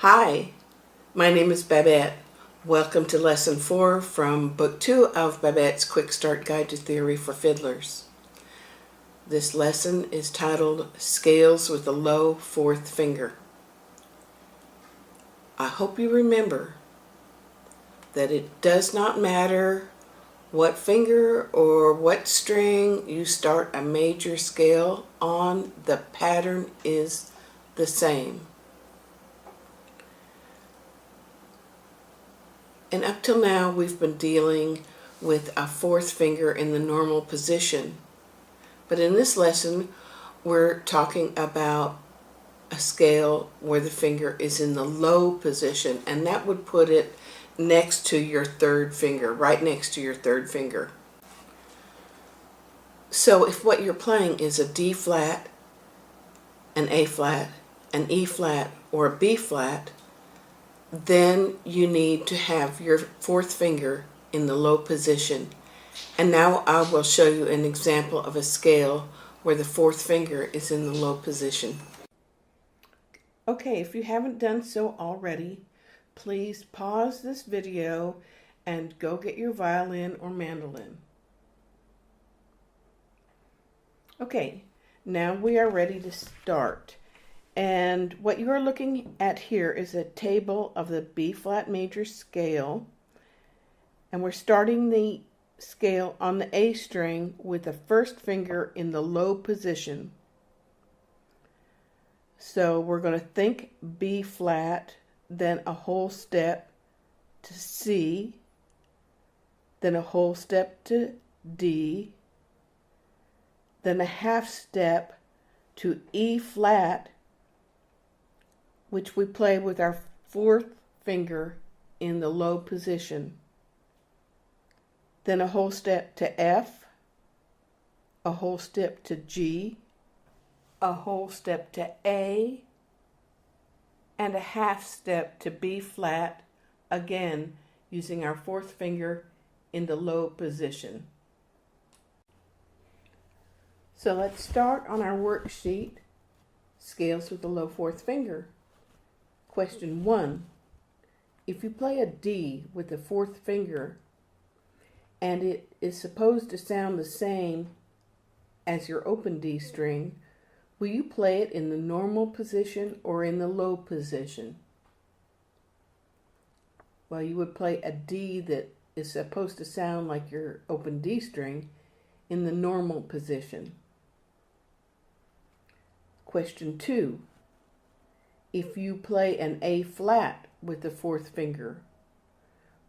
Hi, my name is Babette. Welcome to Lesson 4 from Book 2 of Babette's Quick Start Guide to Theory for Fiddlers. This lesson is titled Scales with the Low Fourth Finger. I hope you remember that it does not matter what finger or what string you start a major scale on, the pattern is the same. And up till now, we've been dealing with a fourth finger in the normal position. But in this lesson, we're talking about a scale where the finger is in the low position, and that would put it next to your third finger, right next to your third finger. So if what you're playing is a D flat, an A flat, an E flat, or a B flat, then you need to have your fourth finger in the low position. And now I will show you an example of a scale where the fourth finger is in the low position. Okay, if you haven't done so already, please pause this video and go get your violin or mandolin. Okay, now we are ready to start. And what you are looking at here is a table of the B flat major scale. And we're starting the scale on the A string with the first finger in the low position. So we're going to think B flat, then a whole step to C, then a whole step to D, then a half step to E flat, which we play with our fourth finger in the low position. Then a whole step to F, a whole step to G, a whole step to A, and a half step to B flat, again using our fourth finger in the low position. So let's start on our worksheet, Scales with the Low Fourth Finger. Question 1. If you play a D with the fourth finger and it is supposed to sound the same as your open D string, will you play it in the normal position or in the low position? Well, you would play a D that is supposed to sound like your open D string in the normal position. Question 2. If you play an A flat with the fourth finger,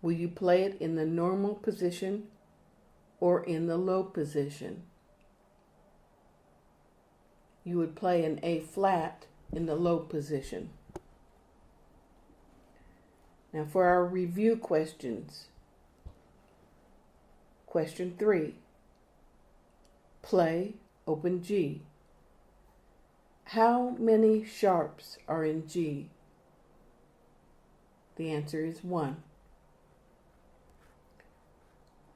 will you play it in the normal position or in the low position? You would play an A flat in the low position. Now for our review questions. Question 3. Play open G. How many sharps are in G? The answer is 1.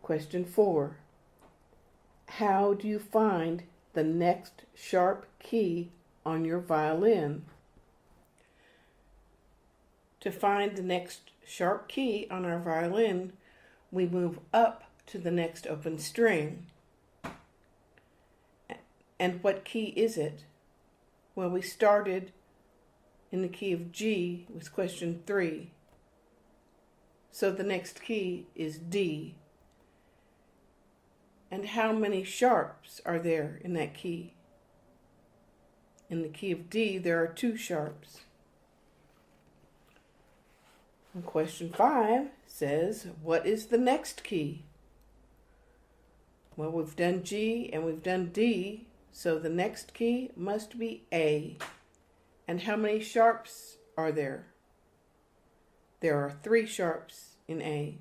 Question 4. How do you find the next sharp key on your violin? To find the next sharp key on our violin, we move up to the next open string. And what key is it? Well, we started in the key of G with question 3. So the next key is D. And how many sharps are there in that key? In the key of D, there are 2 sharps. And question 5 says, what is the next key? Well, we've done G and we've done D. So the next key must be A. And how many sharps are there? There are 3 sharps in A.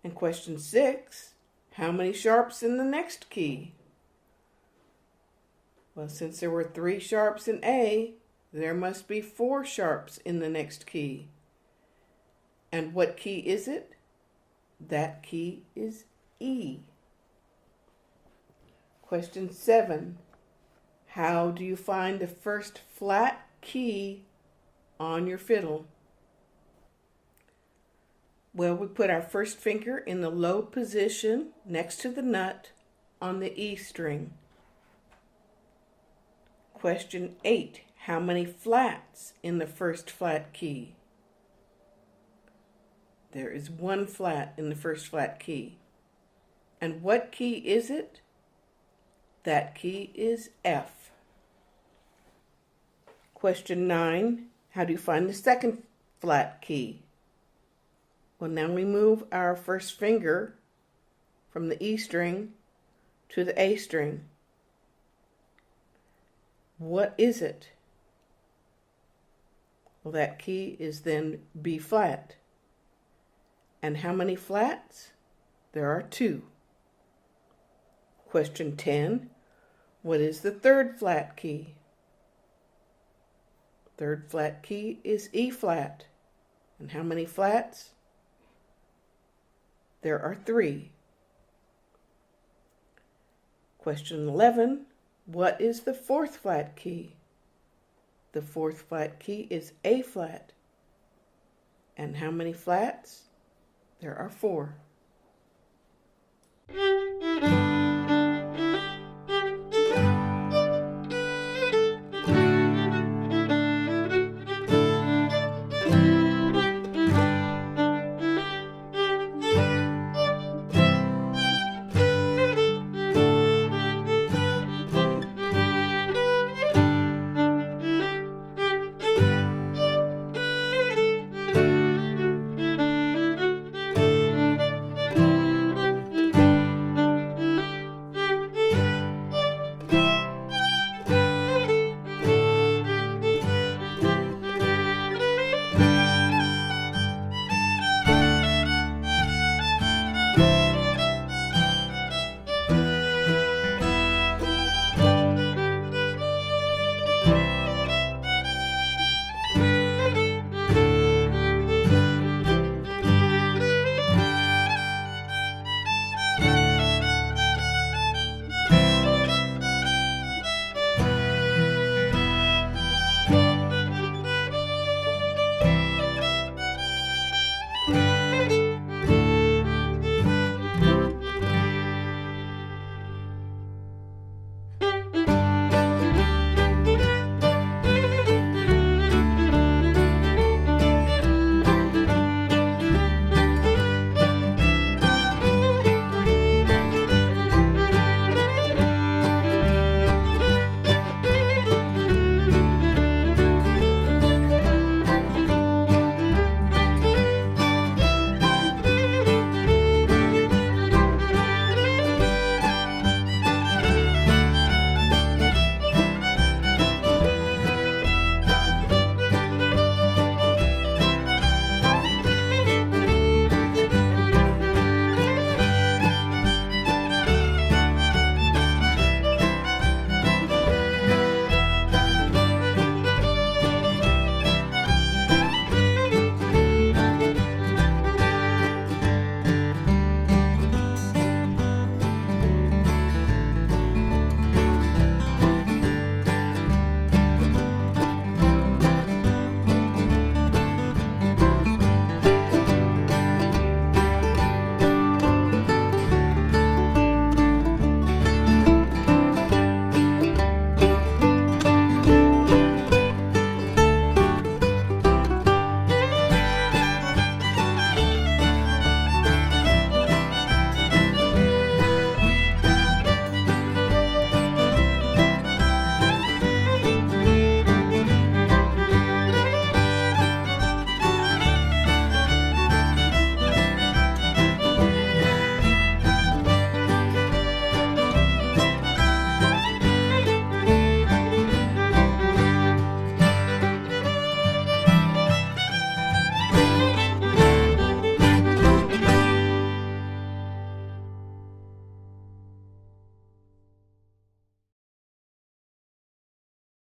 And question 6, how many sharps in the next key? Well, since there were 3 sharps in A, there must be 4 sharps in the next key. And what key is it? That key is E. Question 7. How do you find the first flat key on your fiddle? Well, we put our first finger in the low position next to the nut on the E string. Question 8. How many flats in the first flat key? There is one flat in the first flat key. And what key is it? That key is F. Question 9. How do you find the second flat key? Well, now we move our first finger from the E string to the A string. What is it? Well, that key is then B flat. And how many flats? There are 2. Question 10. What is the third flat key? Third flat key is E flat. And how many flats? There are 3. Question 11. What is the fourth flat key? The fourth flat key is A flat. And how many flats? There are 4.